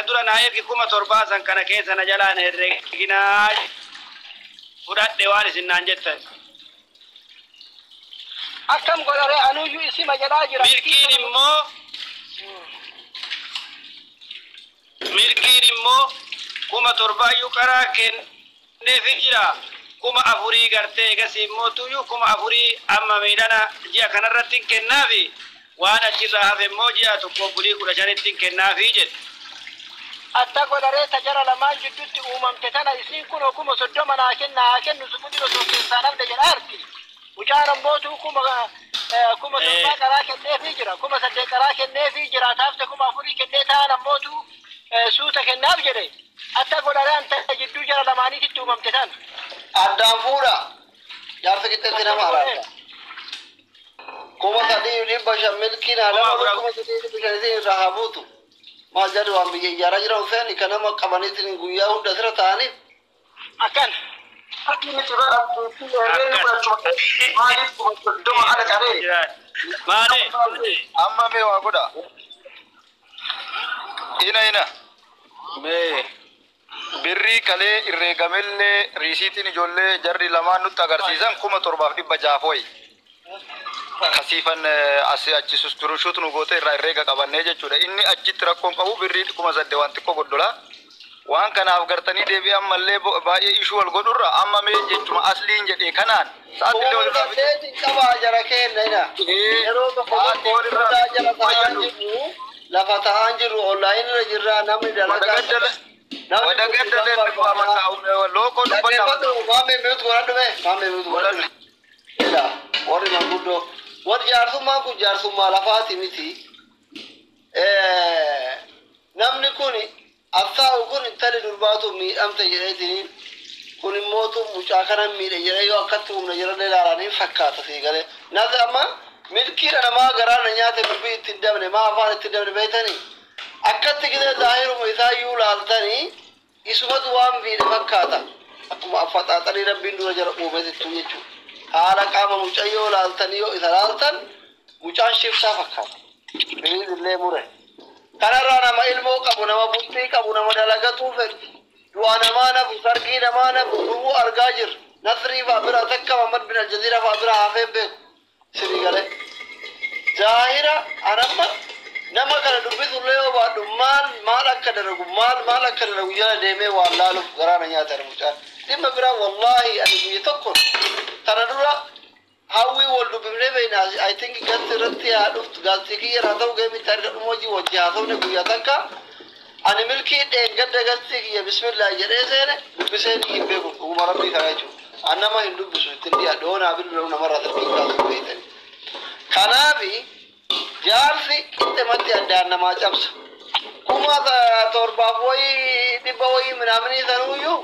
dura naayeki kuma torbaasan kana keessa na jalaan herreeginaa fudhadhe waan isin jettan. Akkam godhare anuyyuu isima jedhaa jira. Milkiin immoo kuma torbaayyuu karaa kenneefi jira. Kuma afurii gartee egas immoo tuyyuu kuma afurii amma miidhana ji'a kanarratti kennaafi waan achirraa hafe immoo ji'a tokko bulii 15 kennaafi jedhe. Atta godhare tajara lamaan jidduutti uumamte tana isiin kun kuma 30 naa kennu sumuni osoo keessaa namni jedha arti. Mucaan mootuu kuma torbaa karaa kenneefi jira. Kuma 8 karaa kenneefi jira. Taafte kuma afurii kennee taana mootuu suuta kennaaf jedhe. Atta godhare anta jidduu jara lamaaniitti uumamte tana. Addaan fuudha. Jaarsa qixxeetti nama araarta. Kuma sadii dhibba shan milkiin haadha kuma sadii dhibba shaniitiin irraa haa buutu. Maal jedhu waan biyya ijaaraa jiran fe'anii kan nama qabaniitiin guyyaa hunda sira ta'anii. Akkan. Amma mee waa godha. Ina. Mee birrii kalee irreegamellee riisiitiin ijoollee jarri lamaan nutti agarsiisan 1700 foyi. Kasiifan asii achi susturuushuutu nu goote irraa irreega qabannee jechuudha. Inni achitti rakkoon qabu birrii 8,000 waan xiqqoo goddola. Waan kanaaf gartanii deebi'ee ammallee baay'ee ishuu wal godhurra amma mee jechuma asliin jedhee kanaan sa'aatillee wal irraa bitee qabaa jara kenna. Yeroo tokko irraa jara ta'an jiru lafa ta'an jiru online irra jirra namni dalagaa. Wadagaddalee dhibba mataa lookoo dubbata. Maamee miutu godhadhume. Ila warri manguddoo. Warri jaarsummaan kun jaarsummaa lafaati miti. Namni kun absaa'u kun intali durbaatu miidhamte jedheetiniin kun immootu mucaa kana miidhe jedhee yoo akkatti humna jedhanii ilaalanii fakkaata sii galee. Nasi amma milkiidha namaa garaana nyaate dubbii itti dabne maa afaan itti dabne beektanii akkatti gisee zaahiruma isaa iyyuu laaltanii isumatu waan miidhe fakkaata. Akkuma affaxaaxanii rabbiin dura jara uumeetittuu jechuudha. Haala qaama mucayyoo laaltanii yoo isa laaltan mucaan shiftaa fakkaata. Bineelillee mure. Kanarraa nama ilmoo qabu, nama bultii qabu, nama dalagatuu fedhu. Du'a namaa nafu, sargii namaa nafu, dhumuu argaa jirra. Nasrii fa'aa bira takka Muhammad bin Aljaziira fa'aa bira hafee beeku. Sirii galee. Zaahira anamma nama kana dubbisullee yoo baadhu maal akka dalagu maal akka dalagu jala deemee waan laaluuf garaana nyaatan mucaan. Dhimma biraa wallaahi ani biyya tokko tana dura hawwii wal dubbifnee beekna I think gasti irratti haa dhuftu gaazexii kiyya irraa ta'u geemi targa dhumooji wajji haa ta'u guyyaa takka ani milkii dheengadda gasti kiyya bismillah jedhee seene dubbisee ni hin beeku dhuguma rabbii kana jechuudha. An nama hin dubbisu ittiin dhiyaa dhoonaa bilbilu namarraa darbii kaasuu beektani. Kanaafi jaarsi qixxeematti addaan namaa cabsa. Kuma torbaaf wayii dhibba wayii minaaminii sanuuyyuu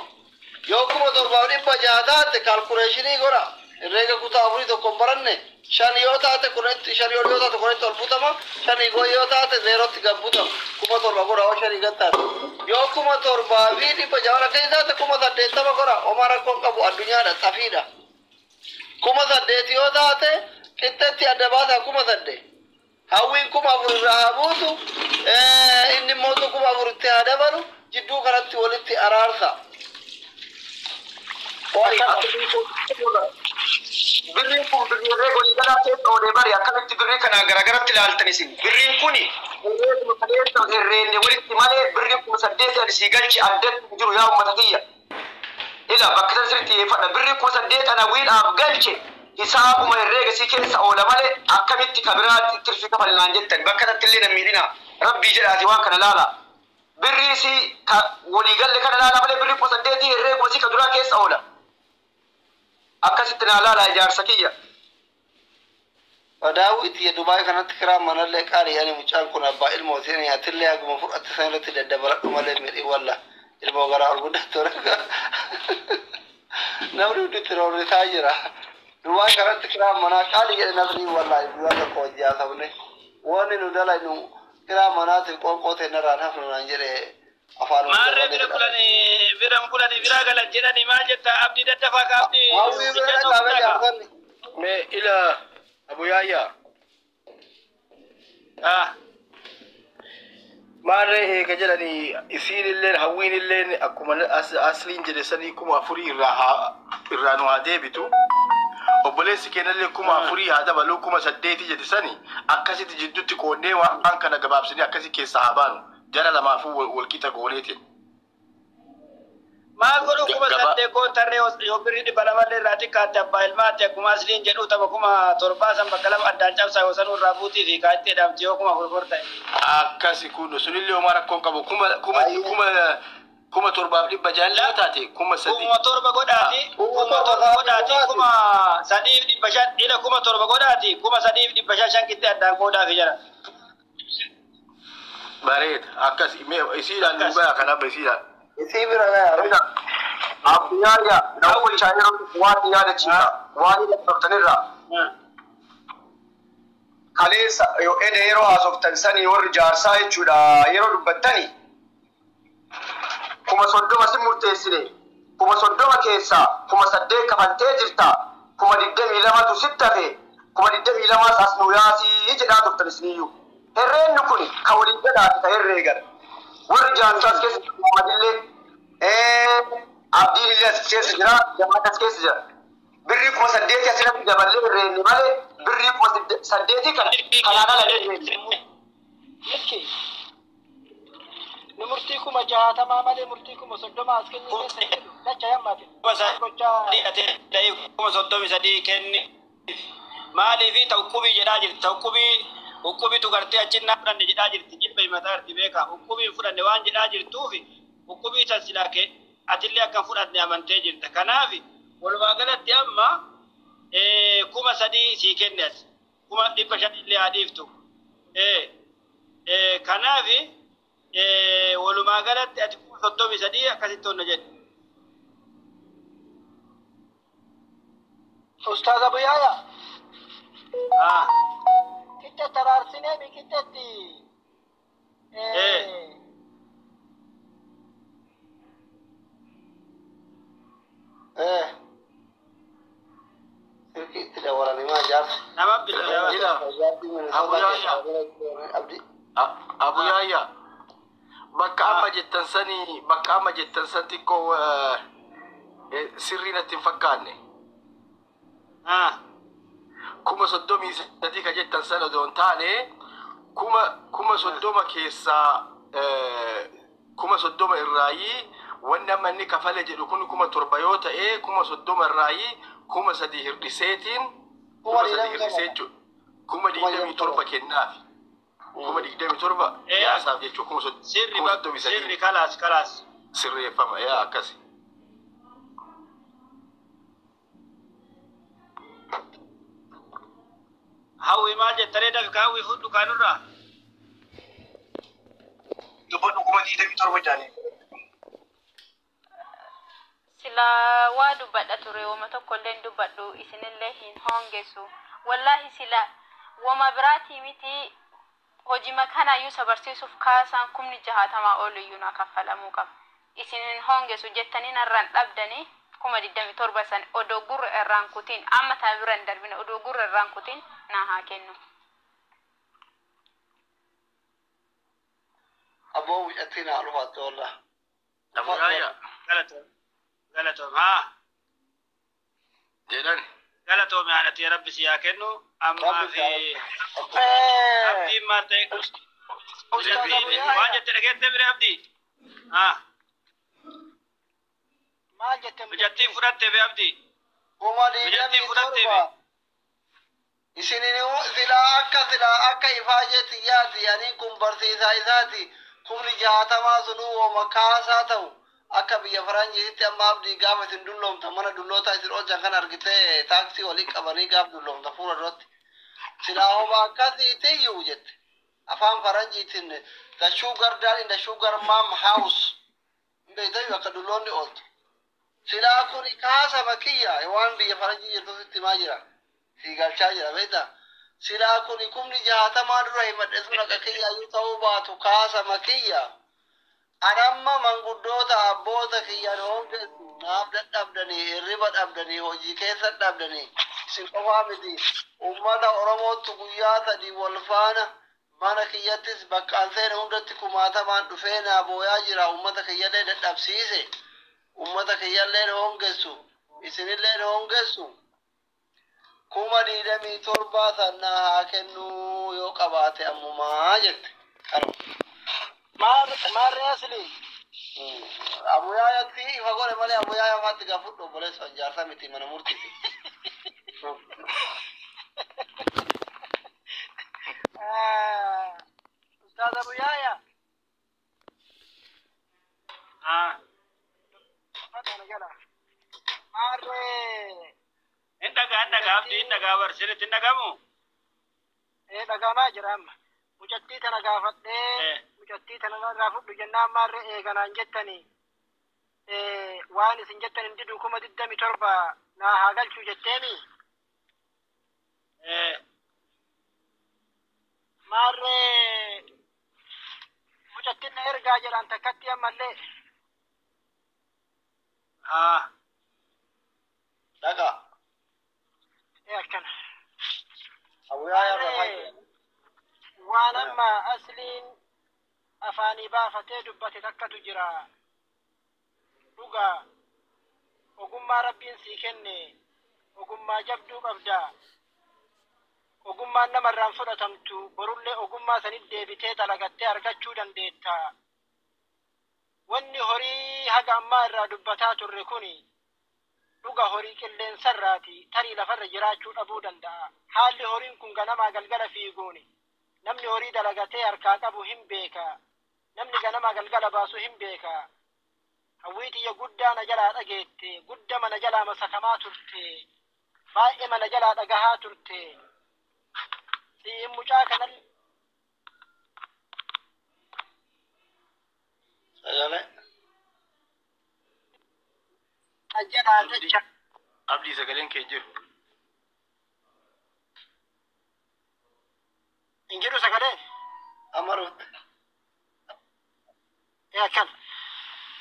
yoo kuma torbaaf dhibba jaha taate kaalkuleeshinii godha. Irreega kutaa afurii tokko baranne shan yoo taate kunetti shan yoo taate kunetti ol butama shanii goo yoo taate zeerootti gad butama kuma torba godha oo shanii gad taate yoo kuma torbaa fi dhibba jaha keessa taate kuma 80 godha oma rakkoon qabu addunyaadha xafiidha. Kuma 8 yoo taate qixxeetti adda baasa kuma 8 hawwiin kuma 4 irraa haa buutu inni mootu kuma 4 itti haa dabalu jidduu kanatti walitti araarsa. Birriin kun birrii reegoolii galaa keessa olee bari akkamitti birrii kana garagaratti ilaaltanis birriin kuni irreenne walitti malee birriin kun 8 sii galchi addatti jiru yaa uummata kiyya. Ila bakka sana sirriitti xiyyeeffadha birriin kun 8 ana wiidhaaf galche hisaabuma herreega sii keessa oola malee akkamitti kabiraatti tirfii kafalinaan jettan bakka sanatti illee nan miidhina rabbii jedhaati waan kana laala. Birrii sii waliigalle kana laala malee birriin kun 8 herreeguma sii ka duraa keessa oola. Akkasitti naa laala ijaarsa kiyya. Daawwitii ya Dubaay kanatti kiraa manallee qaalii ani mucaan kun abbaa ilmootiin yaatillee haguma fudhatte san irratti daddabaladhu malee miidhii walla ilmoo garaa ol guddattu rakka. Namni hundi tiroorrisaa jira. Dubaay kanatti kiraa manaa qaalii jedhe nasrii wallaahi guyyaa tokko hojii haasofne. Wanni nu dalaynu kiraa manaatiif qoonqoote narraan hafnu naan jedhe afaan maarree bira bulani bira galan jedhani maal jetta abdii daddafaa ka abdii me ila Abu Yahya ماري كجلني يصير اللين هوين اللين أكو أصلين جلسني كم أفري الرانو هذا بتو وبلس كنا اللي كم أفري هذا بلو كم سديتي جلسني أكاسي تجدو تكوني وأنك نجباب سني أكاسي كصحابان جل لما فو والكيتا قولتين ما قولوا كم سدي كون ترى يوبري بلامة الراتي كاتب بايلمات كم أصلين جنو تبا كم ترباسا بكلام أدان جاب سايوسانو رابوتي في كاتي دام تيو كم أقولورتاي أكاسي كونو سنيلي ومارا كون كم كم ترباب لي بجال لا تاتي كم سدي كم تربا قداتي كم سدي دي بجال إلى كم تربا قداتي كم سدي دي بجال شان كتير أدان قدا في جرا باريد أكاسي يصير النوبة كنا بيصير يسيبنا يا أبيايا نقول شاير وادي هذا شيء وادي نقطنيرا كاليس يو إيه يرو أزوف تنساني ورجال ساي شودا يرو بتاني كم صدق مسي مرتسلي كم صدق كيسا كم صدق كمان تجرتا كم ديدم إلما تسيطة كم ديدم إلما أسنوياسي يجدا تفتنسنيو هرين نكوني كولي جدا تهريجر ورجال ساس كيس مدلل عبدي الله سكيس جرا جماعة سكيس جرا بري كم سديت يا سلام جبل الرين ماله بري كم سديتي كلانا لله يكي نمرتيكم جهات ما مالي مرتيكم صدق ما أسكني لا جاي ما في بس دي أتلاقي كم صدق مسدي كن مالي في توكبي جراجر توكبي تقرتي أجنّا فرن جراجر تجيب بيمتار تبيكا توكبي فرن نوان جراجر توفي توكبي تسلاك أتلاقي كم فرن نعمل تجير تكنافي والواقلة أما كم سدي سيكنس كم دبشان اللي عديفتو كنافي والواقلة أتكون صدق مسدي كسيتون نجد أستاذ أبو يايا كنت ترارسني بكتتي سيركي تدورني ما جاب نعم أبو يايا بكا أما جتن سنتي كو سرينا تنفكاني كما صدومي سديك جتن سنة دون تاني كما صدوما كيسا كما صدوما الرأي وانما اني كفالة جدو كما تربيوتا كما صدوما الرأي كما سدي هردسيتين كما سدي هردسيتو كما دي دمي تربا كنافي كما دي دمي تربا يا ساف جيتو كما صدومي سري خلاص سري فما يا كاسي هاوي ما جتري دف كاوي فود كانورا دبنا كما دي دمي تربا جاني sila waa dubbadha ture wama tokkolleen dubbadhu isinillee hin hongeessu wallahi sila wama biraatii miti hojima kanaayyuu sabarsiisuuf kaasaan 60 ooluyyuu na kaffalamuu qaba isin hin hongeessu jettanii narraan dhabdanii 27 san odoo gurra irraan kutiin amma taa biran darbina odoo gurra irraan kutiin na haa kennu أبو وجهتنا على الوقت والله أبو يايا غلطهم جيلان غلطهم يعني يا رب سياكنو أما في أبدي ما تك ما جت لقيت تبري أبدي ما جت جتي فرات تبي أبدي وما دي جتي فرات تبي إسنين سلا أكا إفاجة ياتي يعني كم برسيسا إساتي كم رجعتا ما سنو ومكاسا تو أكا بيا فرانجي سيتي أما أبدي قافة دلهم تمانا دلوتا يسير أوجا كان أرغتي تاكسي وليك أباني قاف دلهم تفور الروتي سلا هما أكا سيتي يوجد أفهم فرانجي تن the sugar daddy in the sugar mom house بيتا يوكا دلون دي أولت سلا كوني كاسا مكيا يوان بيا فرانجي يرتو سيتي ماجرا سيقال شاجرا بيتا سلا كوني كم رجعتا ما درهمت اسمنا كيا يتوبا تكاسا مكيا أنما من قدوتا أبوتا كيا نونجس نابدت أبدني الربط أبدني هجي كيسات أبدني سنقفا مدي أمتا أرموت تقوياتا دي والفانا mana kiyyattis bakkaan seene hundatti kumaatamaan dhufee naa booyaa jira. Ummata kiyyallee dadhabsiise. Ummata kiyyallee hongessu. Isinillee hongessu. 27 sanna haa kennu yoo qabaate ammumaa jette. Maarree asli. Abuyaa yatti ifa godhe malee abuyaa yafaatti gaafudhu obboleessa jaarsa miti mana murtiiti. Ustaz Abu Yahya. Maarree. Indaga abdi indaga barsiritti indagamu. Dhagamaa jira amma. Mucattii tana gaafadhee mucattii tana irraa fudhu jennaan maarree eeganaan jettanii waan isin jettan hin didu 27 naa haa galchuu jetteemi. Maarree mucattiin na ergaa jedhan takkatti ammallee. Dhaga. Akkana. Abuyaa yarra waan amma asliin afaanii baafatee dubbate takkatu jira. Dhugaa ogummaa rabbiin sii kenne ogummaa jabduu qabda. Ogummaan namarraan fudhatamtu borullee ogummaa sanit deebitee dalagattee argachuu dandeetta. Wanni horii haga ammaa irraa dubbataa turre kuni dhuga horii qilleensarraati tarii lafarra jiraachuu dhabuu danda'a. Haalli horiin kun ganamaa galgala fiiguuni. Namni horii dalagatee harkaa qabu hin beeka. Namni ganamaa galgala baasu hin beeka. Hawwii xiyya guddaa na jalaa dhageette. Gudda mana jalaa masakamaa turte. Baay'ee mana jalaa dhagahaa turte. Si'in mucaa kanan sagale. jalaa dacha. Abdii sagaleen kee jiru. Hin jiru sagalee? Amaruutti. Akkan.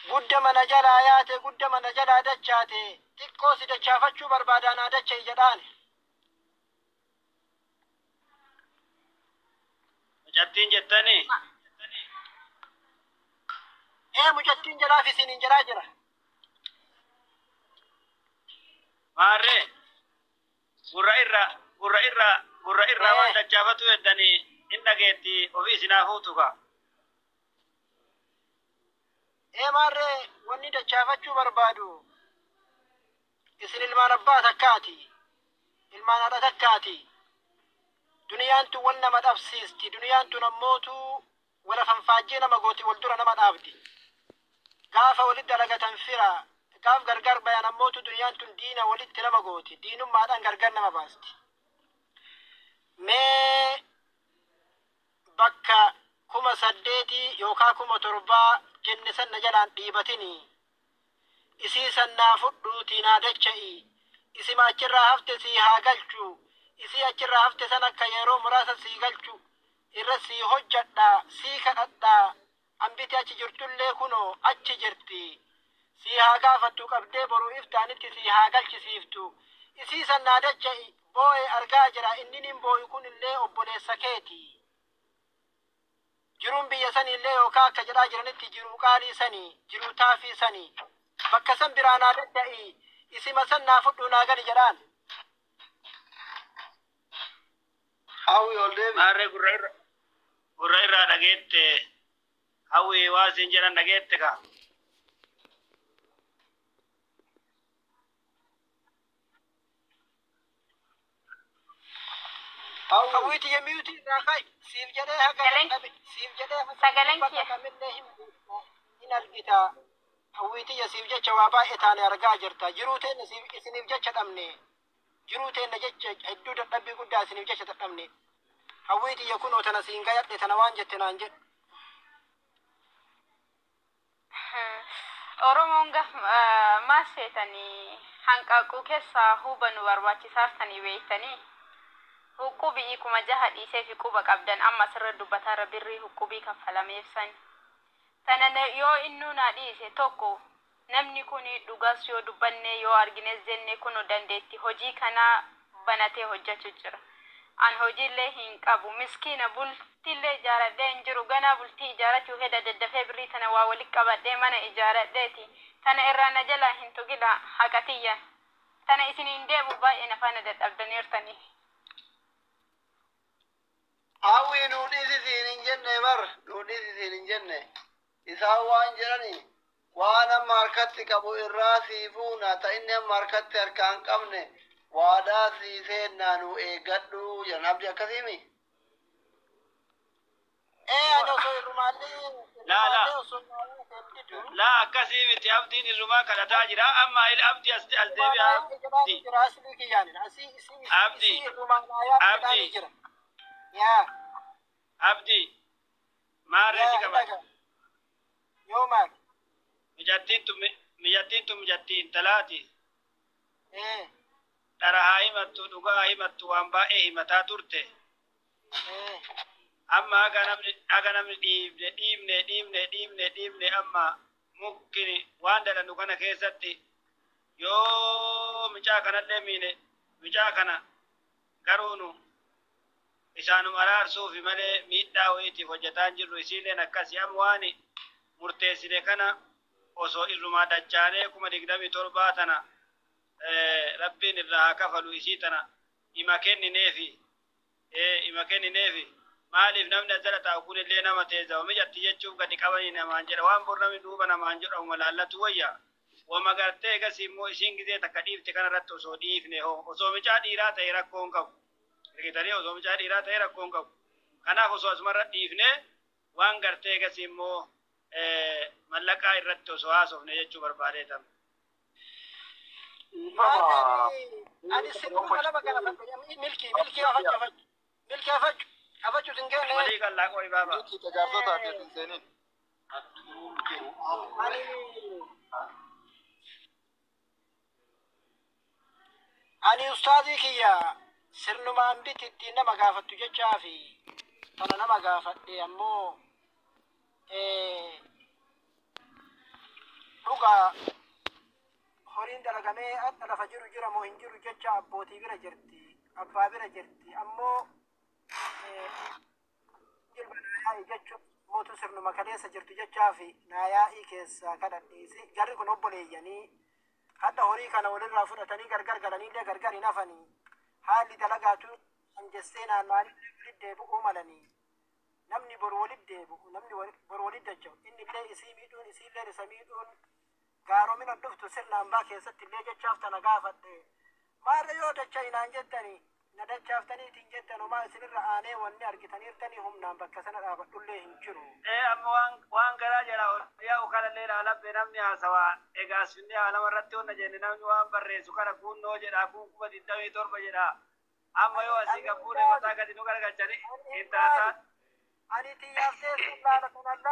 Gudda mana jalaa yaate gudda mana jalaa dachaate xiqqoo si dachaafachuu barbaadaanaa dacha jedhaan. Mucattiin jettanii. Mucattiin jalaaf isiniin jalaa jira. Maarree gurra irraa waan dachaafatu jettanii hin dhageetti ofii isinaa fuutuka. Maarree wanni dachaafachuu barbaadu isin ilmaan abbaa takkaati. Ilmaan haadha takkaati. Duniyaan tun wal nama dhabsiisti. Duniyaan tun ammootu wala fanfaajjii nama gooti wal dura nama dhaabdi. Gaafa walit dalagatan fira. Gaaf gargar bayan ammootu duniyaan tun diina walitti nama gooti. Diinummaadhaan gargar nama baasti. Mee bakka 8,000 yookaan 7,000 jenne sanna jalaan dhiibatini. Isii sannaa fudhuutii naa dacha'i. Isima achirraa hafte sii haa galchu. Isii achirraa hafte san akka yeroo muraasa sii galchu. Irra sii hojjadhaa, sii kadhadhaa. Hambiti achi jirtullee kunoo achi jirti. Sii haa gaafattu qabdee boruu iftaanitti sii haa galchisiiftu. Isii sannaa dacha'i boo'ee argaa jira inni nin boo'i kunillee obboleessa keeti. Jiruun biyya sanillee yookaan akka jedhaa jiranitti jiruu qaalii sanii, jiruu taafii sanii. Bakka san biraanaa dacha'i. Isima sannaa fudhuu naa gali jedhaan. Hawwi ol deebi. Maarree gurra irraa dhageette. Hawwi waa isin jedhan dhageette ka. Hawwiiti yemmiyuuti irraa kai siif jedhee haga siif jedhee Sagaleen kee. kamillee hin argita. Hawwiitiyya siif jecha waa baay'ee taane argaa jirta. Jiruu teenya isiniif jecha dhabne. Jiruu teenya jecha hedduu dadhabbii guddaa isiniif jecha dadhabne. Hawwiitiyya kunoo tana siin gayadhe tana waan jette naan jedhu. Oromoon maal seetanii hanqaaquu keessaa hubanu barbaachisaartanii beektanii huqubii 6,000 dhiisee fi quba qabdan amma sirra dubbataa birrii huqubii kaffalameefsan. Tana yoo innuu naa dhiise tokko namni kun dhugaas yoo dubbanne yoo argines jenne kun dandeetti hojii kanaa banatee hojjechuu jira. An hojiillee hin qabu miskiina bultii illee ijaaradhee hin jiru ganaa bultii ijaarachuu heda daddafee birrii tana waa walitti qabadhee mana ijaaradheeti tana irraa na jalaa hin tugila haqatiyya tana isiniin deebu baay'ee na faana dadhabdaniirtanii. Hawwi nuudhiisitiin hin jenne bar nuudhiisitiin hin jenne isaan waan jedhani waan amma harkatti qabu irraa siifuuna ta inni amma harkatti harkaan qabne waadaa siiseenna nu eeggadhu jedhan abdi akkasiimi. Ano so irrumalli لا أكاسي متي أبدي نرما كذا تاجرا أما إلى أبدي أستأذي أبدي أبدي ما رأيك كمان يومك مجتين تلاتي ترى هاي متو نقا هاي متو أمبا إيه متى تورته أما أغنم ديمني أما ممكن واندل نقنا كيستي يو مجاكنا لميني مجاكنا كرونو إسانو مرار سوفي ملي ميدا ويتي فجتان جرو إسيلي نكاسي أمواني مرتسي كنا osoo irrumaa dachaanee kuma 27 rabbiin irraa kafalu isii tana ima kennineefi maaliif namni azala taa'u kun illee nama teeza mijatti jechuuf gadi qabanii namaan jedha waan bornami duuba namaan jedhamu malaallatu wayya wama gartee egas immoo isiin gizee takka dhiifte kanarratti osoo dhiifne hoo osoo micaa dhiiraa ta'e rakkoon qabu hirkitanii osoo micaa dhiiraa ta'e rakkoon qabu kanaaf osoo asumarra dhiifne waan gartee egas immoo mallaqaa irratti osoo haasofne jechuu barbaadeetam. Ani sikkuma lama kana milkii afachuu singeen walii kallaa qorii baaba. Milkii tajaajiloota ati hin seenin. Ani ustaadii kiyya sirnumaan bititti nama gaafattu jechaa fi tana nama gaafadhe ammoo dhugaa horiin dalagamee adda lafa jira moo hin jiru jecha abbootii bira jirti abbaa bira jirti ammoo jilba naayaa'ii jechuun mootu sirnuma kaleessa jirtu jechaa fi naayaa'ii keessaa kadhadhiisi jarri kun obboleeyyanii hadda horii kana walirraa fudhatanii gargar galaniillee gargar hin hafanii haalli dalagaatu anjessee naanna'anii walitti deebi'uu malanii namni bor walitti deebi'u namni bor walitti dacha'u inni illee isii miidhuun isiillee isa miidhuun gaaromina dhuftu sirnaan baa keessatti illee jechaaf tana gaafadhe maarra yoo dacha hinaan jettanii na dachaaftaniitiin jettan homaa isinirra aanee wanni argitaniirtanii humnaan bakka sana dhaabadhullee hin jiru. Amma waan garaa jala yaa ukalallee laalabbee namni haasawaa egaas finne haalama irratti honna jenne namni waan barreessu kana kunnoo jedhaa kun 27 jedhaa amma yoo asii gabbuudhe mataa gadi nu garagalchanii intalata. Ani xiyyaaf teessuun laala kanalla.